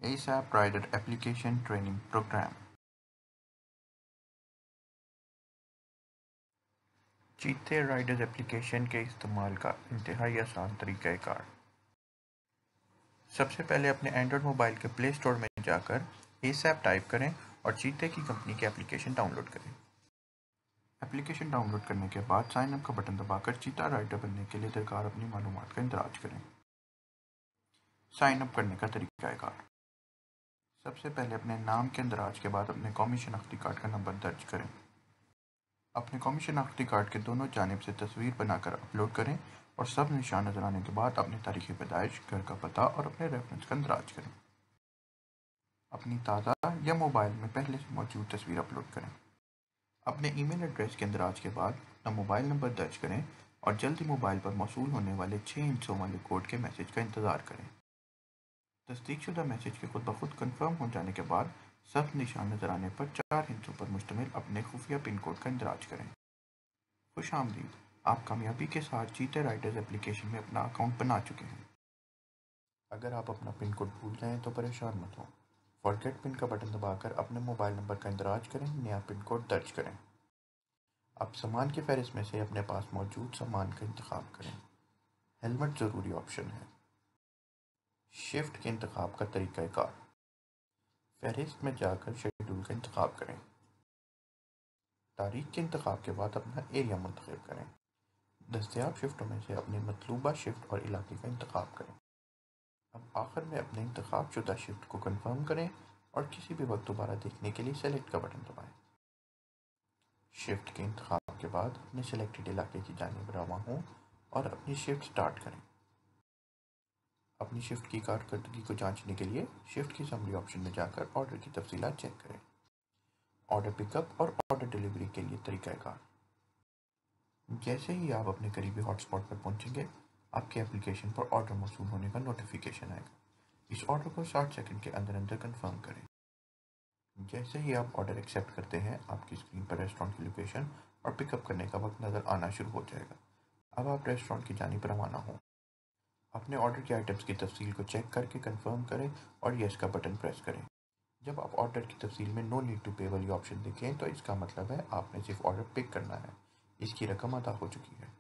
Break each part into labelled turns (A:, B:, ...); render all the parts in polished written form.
A: ASAP Rider Application Training Program. चीते rider application के इस्तेमाल का इंतहाई आसान तरीक़ाकार। सबसे पहले अपने एंड्रॉयड मोबाइल के प्ले स्टोर में जाकर ASAP टाइप करें और चीते की कंपनी की एप्लीकेशन डाउनलोड करें। एप्लीकेशन डाउनलोड करने के बाद साइन अप का बटन दबाकर चीता राइडर बनने के लिए दरकार अपनी मालूमात का इंदराज करें। साइन अप करने का तरीक़ाकार। सबसे पहले अपने नाम के इंदराज के बाद अपने कौमी शनाख्ती कार्ड का नंबर दर्ज करें। अपने कौमी शनाख्ती कार्ड के दोनों जानिब से तस्वीर बनाकर अपलोड करें और सब निशान नजर आने के बाद अपनी तारीख़ पैदाइश, घर का पता और अपने रेफरेंस का इंदराज करें। अपनी ताज़ा या मोबाइल में पहले से मौजूद तस्वीर अपलोड करें। अपने ईमेल एड्रेस के इंदराज के बाद अपना मोबाइल नंबर दर्ज करें और जल्दी मोबाइल पर मौसूल होने वाले 6 हिस्सों वाले कोड के मैसेज का इंतज़ार करें। तस्दीकशुदा मैसेज के खुद ब खुद कन्फर्म हो जाने के बाद सब निशान नजर आने पर 4 हिस्सों पर मुश्तमिल अपने खुफिया पिन कोड का इंदराज करें। खुश आमदीद, आप कामयाबी के साथ चीते राइडर्स एप्लीकेशन में अपना अकाउंट बना चुके हैं। अगर आप अपना पिन कोड भूल जाएं तो परेशान मत हों। फॉरगेट पिन का बटन दबाकर अपने मोबाइल नंबर का इंदराज करें, नया पिन कोड दर्ज करें। अब सामान की फहरिस्त में से अपने पास मौजूद सामान का इंतखाब करें। हेलमेट ज़रूरी ऑप्शन है। शिफ्ट के इंतखाब का तरीक़ाकार। फहरिस्त में जाकर शेड्यूल का इंतखाब करें। तारीख के इंतखाब के बाद अपना एरिया मुंतखब करें। दस्तयाब शिफ्टों में से अपनी मतलूबा शिफ्ट और इलाके का इंतखाब करें। अब आखिर में अपने इंतखाब शुदा शिफ्ट को कन्फर्म करें और किसी भी वक्त दोबारा देखने के लिए सेलेक्ट का बटन दबाएं। शिफ्ट के इंतखाब के बाद अपने सेलेक्टेड इलाके की जानिब रवा हों और अपनी शिफ्ट स्टार्ट करें। अपनी शिफ्ट की कारकर्दगी को जांचने के लिए शिफ्ट की समरी ऑप्शन में जाकर ऑर्डर की तफसीलात चेक करें। ऑर्डर पिकअप और ऑर्डर डिलीवरी के लिए तरीक़ाकार। जैसे ही आप अपने करीबी हॉटस्पॉट पर पहुंचेंगे, आपके एप्लीकेशन पर ऑर्डर मौसूल होने का नोटिफिकेशन आएगा। इस ऑर्डर को 60 सेकंड के अंदर अंदर कंफर्म करें। जैसे ही आप ऑर्डर एक्सेप्ट करते हैं, आपकी स्क्रीन पर रेस्टोरेंट की लोकेशन और पिकअप करने का वक्त नज़र आना शुरू हो जाएगा। अब आप रेस्टोरेंट की जानिब रवाना हों। अपने ऑर्डर के आइटम्स की तफसील को चेक करके कंफर्म करें और येस का बटन प्रेस करें। जब आप ऑर्डर की तफसील में नो नीड टू पे वाली ऑप्शन देखें तो इसका मतलब है आपने सिर्फ ऑर्डर पिक करना है, इसकी रकम अदा हो चुकी है।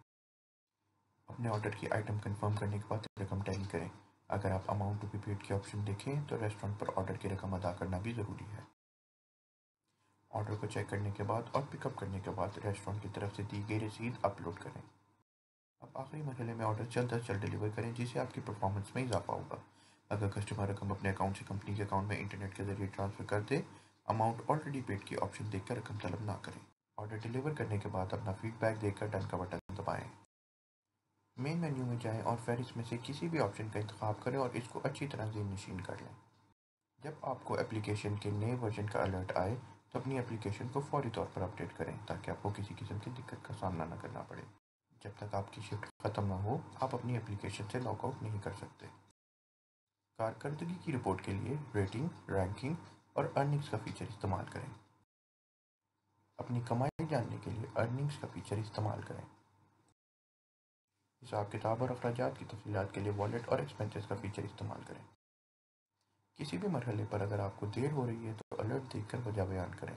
A: अपने ऑर्डर की आइटम कंफर्म करने के बाद रकम टैली करें। अगर आप अमाउंट टू बी पेड की ऑप्शन देखें तो रेस्टोरेंट पर ऑर्डर की रकम अदा करना भी ज़रूरी है। ऑर्डर को चेक करने के बाद और पिकअप करने के बाद रेस्टोरेंट की तरफ से दी गई रसीद अपलोड करें। अब आखिरी मरहले में ऑर्डर जल्द अज जल्द डिलीवर करें, जिससे आपकी परफॉर्मेंस में इजाफा होगा। अगर कस्टमर रकम अपने अकाउंट से कंपनी के अकाउंट में इंटरनेट के जरिए ट्रांसफ़र कर दे, अमाउंट ऑलरेडी पेड की ऑप्शन देखकर रकम तलब ना करें। ऑर्डर डिलीवर करने के बाद अपना फीडबैक देकर डन का बटन दबाएं। मेन मेन्यू में जाएं और फहरिस्त में से किसी भी ऑप्शन का इंतखाब करें और इसको अच्छी तरह ज़ेन नशीन कर लें। जब आपको एप्लीकेशन के नए वर्जन का अलर्ट आए तो अपनी एप्लीकेशन को फौरी तौर पर अपडेट करें, ताकि आपको किसी किस्म की दिक्कत का सामना न करना पड़े। जब तक आपकी शिफ्ट ख़त्म ना हो, आप अपनी एप्लीकेशन से लॉगआउट नहीं कर सकते। कारकर्दगी की रिपोर्ट के लिए रेटिंग, रैंकिंग और अर्निंग्स का फ़ीचर इस्तेमाल करें। अपनी कमाई जानने के लिए अर्निंग्स का फ़ीचर इस्तेमाल करें। हिसाब किताब और अखराजात की तफसीलात के लिए वॉलेट और एक्सपेंसेस का फ़ीचर इस्तेमाल करें। किसी भी मरहले पर अगर आपको देर हो रही है तो अलर्ट देखकर वजह बयान करें।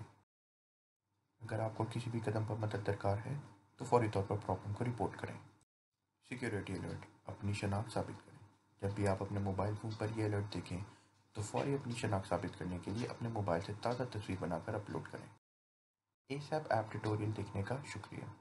A: अगर आपको किसी भी कदम पर मदद दरकार है तो फौरी तौर पर प्रॉब्लम को रिपोर्ट करें। सिक्योरिटी अलर्ट, अपनी शनाख्त साबित करें। जब भी आप अपने मोबाइल फ़ोन पर यह अलर्ट देखें तो फौरी अपनी शनाख्त साबित करने के लिए अपने मोबाइल से ताज़ा तस्वीर बनाकर अपलोड करें। ASAP ऐप ट्यूटोरियल देखने का शुक्रिया।